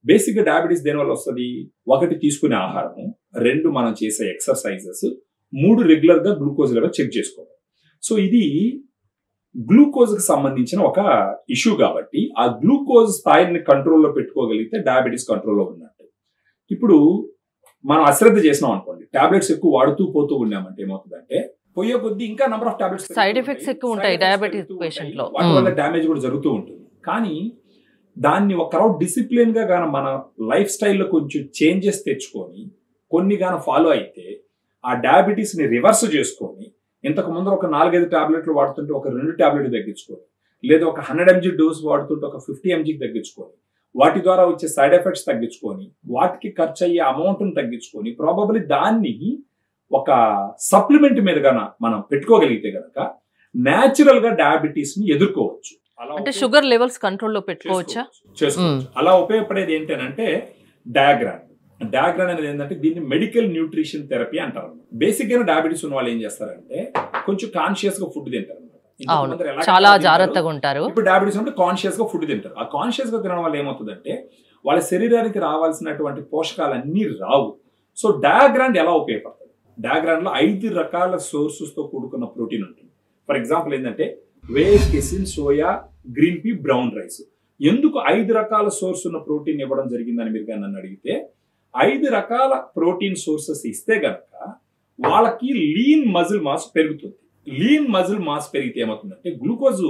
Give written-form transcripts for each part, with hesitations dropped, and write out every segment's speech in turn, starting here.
బేసిక్గా డయాబెటీస్ దేనివల్ల వస్తుంది? 1 తీసుకునే ఆహారము, 2 మనం చేసే ఎక్సర్సైజెస్, 3 రెగ్యులర్గా గ్లూకోజ్ లెవెల్ చెక్ చేసుకోవాలి. సో ఇది గ్లూకోజ్కి సంబంధించిన ఒక ఇష్యూ కాబట్టి ఆ గ్లూకోజ్ స్థాయిని కంట్రోల్లో పెట్టుకోగలిగితే డయాబెటీస్ కంట్రోల్లో ఉన్నట్టు. ఇప్పుడు మనం అశ్రద్ధ చేసినాం అనుకోండి, టాబ్లెట్స్ ఎక్కువ వాడుతూ పోతూ ఉన్నామంటే ఏమవుతుందంటే పోయే కొద్దీ ఇంకా number of tablets, side effects ఎక్కువ ఉంటాయి డయాబెటీస్ పేషెంట్ లో. వాటి వల్ల డ్యామేజ్ కూడా జరుగుతూ ఉంటుంది. కానీ దాన్ని ఒక రౌండ్ డిసిప్లిన్ గా గాన మన లైఫ్ స్టైల్లో కొంచెం చేంజెస్ తెచ్చుకొని కొన్ని గాన ఫాలో అయితే ఆ డయాబెటీస్ ని రివర్స్ చేసుకొని ఇంతకు ముందు ఒక 4-5 టాబ్లెట్లు వాడుతుంటే ఒక 2 టాబ్లెట్లు తగ్గించుకొని, లేదా ఒక 100 mg డోస్ వాడుతుంటే ఒక 50 mg తగ్గించుకొని, వాటి ద్వారా వచ్చే సైడ్ ఎఫెక్ట్స్ తగ్గించుకొని, వాటికి ఖర్చు అయ్యే అమౌంట్ని తగ్గించుకొని, ప్రాబబ్లీ దాన్ని ఒక సప్లిమెంట్ మీద గాన మనం పెట్టుకోగలిగితే గనక న్యాచురల్ గా డయాబెటీస్ ని ఎదుర్కోవచ్చు. అంటే షుగర్ లెవెల్స్ కంట్రోల్లో పెట్టుకోవచ్చా? చేసుకోవచ్చు. అలా ఉపయోగపడేది ఏంటంటే డయాగ్రామ్. డయాగ్రామ్ అనేది ఏంటంటే దీన్ని మెడికల్ న్యూట్రిషన్ థెరపీ అంటారు. బేసిక్ గా డయాబెటీస్ ఉన్న వాళ్ళు ఏం చేస్తారంటే కొంచెం కాన్షియస్ గా ఫుడ్ తింటారు. చాలా జాగ్రత్తగా ఉంటారు. ఇప్పుడు డయాబెటీస్ అంటే కాన్షియస్ గా ఫుడ్ తింటారు. ఆ కాన్షియస్ గా తినడం వల్ల ఏమవుతుందంటే వాళ్ళ శరీరానికి రావాల్సినటువంటి పోషకాలన్నీ రావు. సో డయాగ్రామ్ ఎలా ఉపయోగపడుతుంది? డయాగ్రామ్ లో 5 రకాల సోర్సెస్ తో కూడుకున్న ప్రోటీన్ ఉంటుంది. ఫర్ ఎగ్జాంపుల్ ఏంటంటే whey, casein, soya, green pea, brown rice. ఎందుకు 5 రకాల సోర్స్ ఉన్న ప్రోటీన్ ఇవ్వడం జరిగిందని మీరు కానీ నన్ను అడిగితే 5 రకాల ప్రోటీన్ సోర్సెస్ ఇస్తే గనక వాళ్ళకి లీన్ మజిల్ మాస్ పెరుగుతుంది. లీన్ మజిల్ మాస్ పెరిగితే ఏమవుతుందంటే గ్లూకోజ్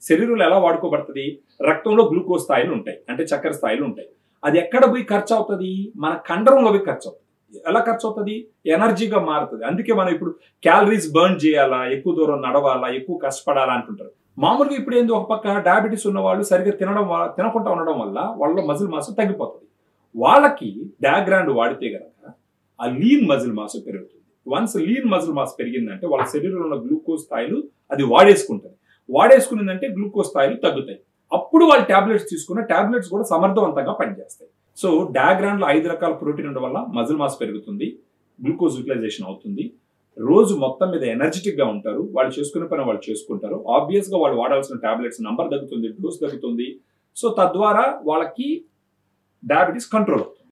శరీరంలో ఎలా వాడుకోబడుతుంది? రక్తంలో గ్లూకోజ్ స్థాయిలు ఉంటాయి, అంటే చక్కెర స్థాయిలు ఉంటాయి. అది ఎక్కడ పోయి ఖర్చు అవుతుంది? మన కండరంలో పోయి ఖర్చు అవుతుంది. ఎలా ఖర్చు అవుతుంది? ఎనర్జీగా మారుతుంది. అందుకే మనం ఇప్పుడు క్యాలరీస్ బర్న్ చేయాలా, ఎక్కువ దూరం నడవాలా, ఎక్కువ కష్టపడాలా అంటుంటారు. మామూలుగా ఇప్పుడు ఏంది, ఒక పక్క డయాబెటీస్ ఉన్న వాళ్ళు సరిగ్గా తినకుండా ఉండడం వల్ల వాళ్ళ మజిల్ మాస్ తగ్గిపోతుంది. వాళ్ళకి డయాగ్రామ్ వాడితే గనక ఆ లీన్ మజిల్ మాస్ పెరుగుతుంది. వన్స్ లీన్ మజిల్ మాస్ పెరిగిందంటే వాళ్ళ శరీరంలో ఉన్న గ్లూకోజ్ స్థాయిలు అది వాడేసుకుంటుంది. వాడేసుకునిందంటే గ్లూకోజ్ స్థాయిలు తగ్గుతాయి. అప్పుడు వాళ్ళు టాబ్లెట్స్ తీసుకున్న టాబ్లెట్స్ కూడా సమర్థవంతంగా పనిచేస్తాయి. సో డయాగ్రామ్ లో 5 రకాల ప్రోటీన్ ఉండడం వల్ల మజిల్ మాస్ పెరుగుతుంది, గ్లూకోజ్ యూటిలైజేషన్ అవుతుంది, రోజు మొత్తం మీద ఎనర్జెటిక్ గా ఉంటారు, వాళ్ళు చేసుకునే పని వాళ్ళు చేసుకుంటారు. ఆబ్వియస్ గా వాళ్ళు వాడాల్సిన టాబ్లెట్స్ నంబర్ తగ్గుతుంది, డోస్ తగ్గుతుంది. సో తద్వారా వాళ్ళకి డయాబెటీస్ కంట్రోల్.